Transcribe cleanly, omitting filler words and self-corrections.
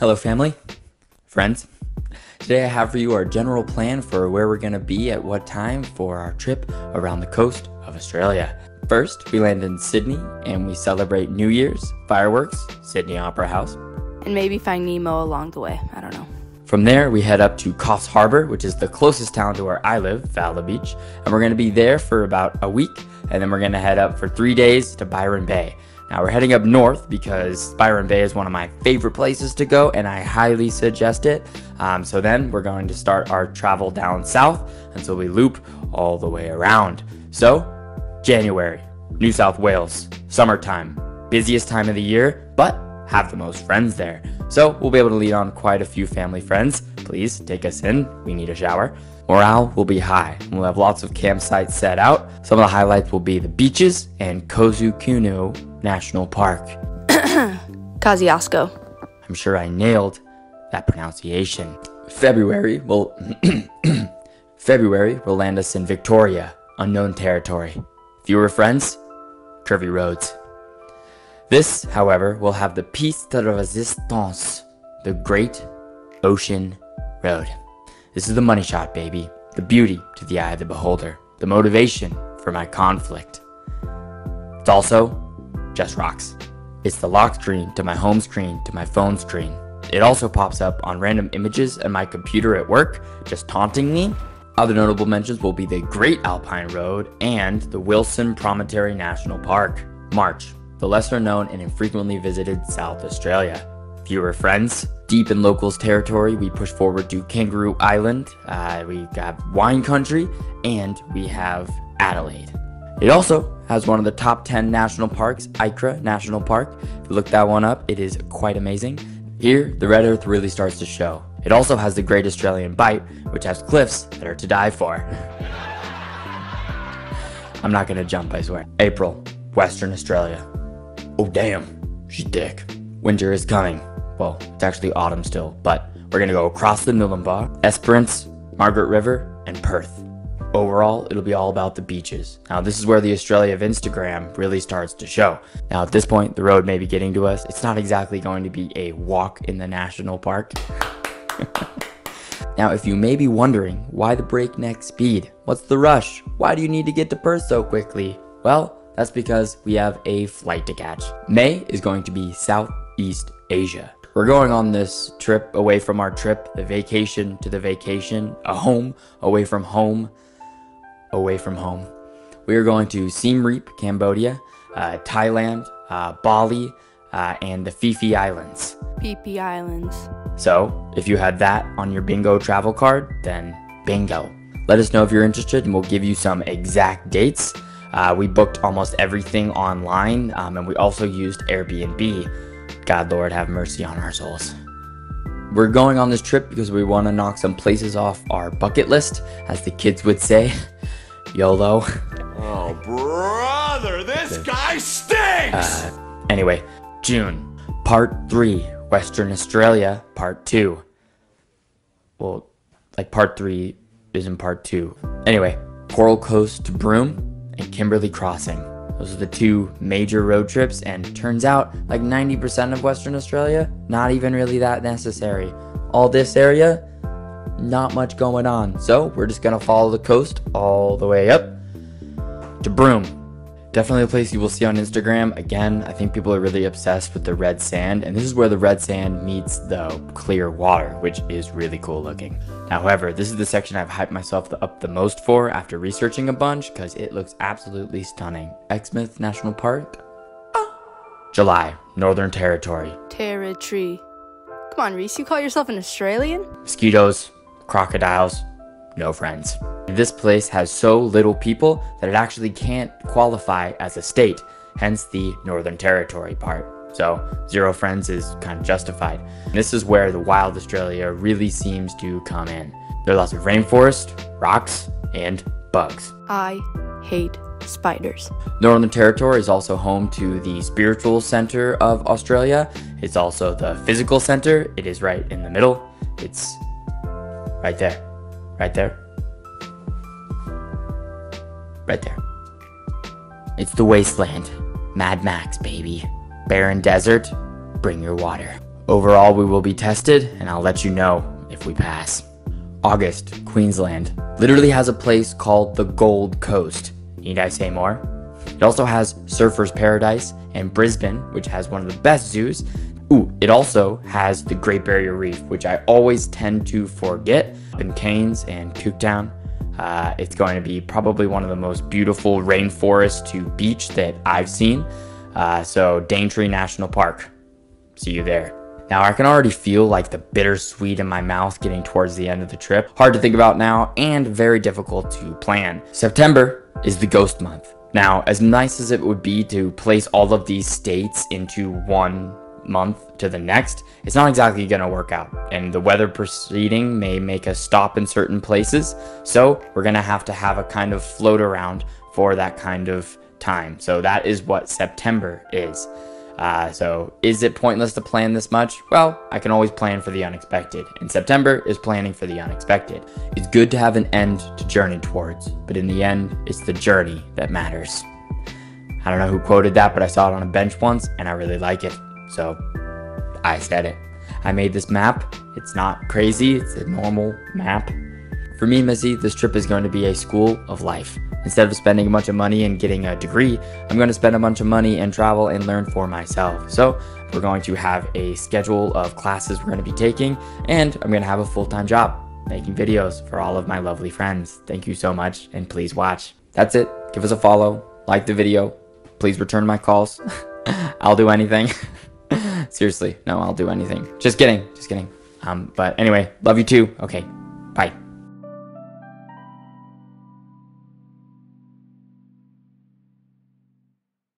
Hello family, friends. Today I have for you our general plan for where we're going to be at what time for our trip around the coast of Australia. First, we land in Sydney and we celebrate New Year's, fireworks, Sydney Opera House. And maybe find Nemo along the way, I don't know. From there, we head up to Coffs Harbour, which is the closest town to where I live, Fowler Beach. And we're going to be there for about a week, and then we're going to head up for 3 days to Byron Bay. Now we're heading up north because Byron Bay is one of my favorite places to go and I highly suggest it. So then we're going to start our travel down south until we loop all the way around. So January, New South Wales, summertime, busiest time of the year, but have the most friends there. So we'll be able to lead on quite a few family friends. Please take us in, we need a shower. Morale will be high. We'll have lots of campsites set out. Some of the highlights will be the beaches and Kozukunu National Park. Kosciuszko. I'm sure I nailed that pronunciation. February will land us in Victoria, unknown territory. Fewer friends, curvy roads. This, however, will have the piece de resistance, the Great Ocean Road. This is the money shot, baby. The beauty to the eye of the beholder. The motivation for my conflict. It's also just rocks. It's the lock screen to my home screen to my phone screen. It also pops up on random images on my computer at work, just taunting me. Other notable mentions will be the Great Alpine Road and the Wilson Promontory National Park. March, the lesser known and infrequently visited South Australia. Fewer friends. Deep in locals territory, we push forward to Kangaroo Island, we have wine country, and we have Adelaide. It also has one of the top 10 national parks, Ikra National Park. If you look that one up, it is quite amazing. Here, the red earth really starts to show. It also has the Great Australian Bight, which has cliffs that are to die for. I'm not gonna jump, I swear. April, Western Australia. Oh damn, she's thick. Winter is coming. Well, it's actually autumn still, but we're gonna go across the Nullarbor, Esperance, Margaret River, and Perth. Overall, it'll be all about the beaches. Now, this is where the Australia of Instagram really starts to show. Now, at this point, the road may be getting to us. It's not exactly going to be a walk in the national park. Now, if you may be wondering, why the breakneck speed? What's the rush? Why do you need to get to Perth so quickly? Well, that's because we have a flight to catch. May is going to be Southeast Asia. We're going on this trip away from our trip, the vacation to the vacation, a home away from home, away from home. We are going to Siem Reap, Cambodia, Thailand, Bali, and the Phi Phi Islands. Phi Phi Islands. So, if you had that on your bingo travel card, then bingo. Let us know if you're interested and we'll give you some exact dates. We booked almost everything online, and we also used Airbnb. God Lord have mercy on our souls. We're going on this trip because we want to knock some places off our bucket list, as the kids would say. YOLO. Oh, brother, this guy stinks! Anyway, June, Part 3, Western Australia, Part 2. Well, like Part 3 isn't Part 2. Anyway, Coral Coast to Broome and Kimberley Crossing. Those are the two major road trips, and turns out like 90% of Western Australia, not even really that necessary. All this area, not much going on. So we're just gonna follow the coast all the way up to Broome. Definitely a place you will see on Instagram. Again, I think people are really obsessed with the red sand, and this is where the red sand meets the clear water, which is really cool looking. However, this is the section I've hyped myself up the most for after researching a bunch, because it looks absolutely stunning. Exmouth National Park. July, Northern Territory. Territory. Come on, Reese, you call yourself an Australian? Mosquitoes, crocodiles, no friends. This place has so little people that it actually can't qualify as a state, hence the Northern Territory part. So 0 friends is kind of justified. And this is where the wild Australia really seems to come in. There are lots of rainforest, rocks, and bugs. I hate spiders. Northern Territory is also home to the spiritual center of Australia. It's also the physical center. It is right in the middle. It's right there. Right there. Right there. It's the wasteland. Mad Max, baby. Barren desert, bring your water. overall we will be tested, and I'll let you know if we pass. August, Queensland. Literally has a place called the Gold Coast. Need I say more? It also has Surfer's Paradise, and Brisbane, which has one of the best zoos. It also has the Great Barrier Reef, which I always tend to forget. In Cairns and Cooktown, it's going to be probably one of the most beautiful rainforest to beach that I've seen. So Daintree National Park. See you there. Now I can already feel like the bittersweet in my mouth getting towards the end of the trip. Hard to think about now and very difficult to plan. September is the ghost month. Now, as nice as it would be to place all of these states into one month to the next, it's not exactly gonna work out, and the weather preceding may make us stop in certain places, so we're gonna have to have a kind of float around for that kind of time. So that is what September is. So is it pointless to plan this much? Well, I can always plan for the unexpected, and September is planning for the unexpected. It's good to have an end to journey towards, but in the end, it's the journey that matters. I don't know who quoted that, but I saw it on a bench once, and I really like it. So I said it. I made this map. It's not crazy. It's a normal map. For me, Missy, this trip is going to be a school of life. Instead of spending a bunch of money and getting a degree, I'm going to spend a bunch of money and travel and learn for myself. So we're going to have a schedule of classes we're going to be taking, and I'm going to have a full-time job making videos for all of my lovely friends. Thank you so much, and please watch. That's it. Give us a follow, like the video. Please return my calls. I'll do anything. Seriously, no, I'll do anything. Just kidding. But anyway, love you too. Okay.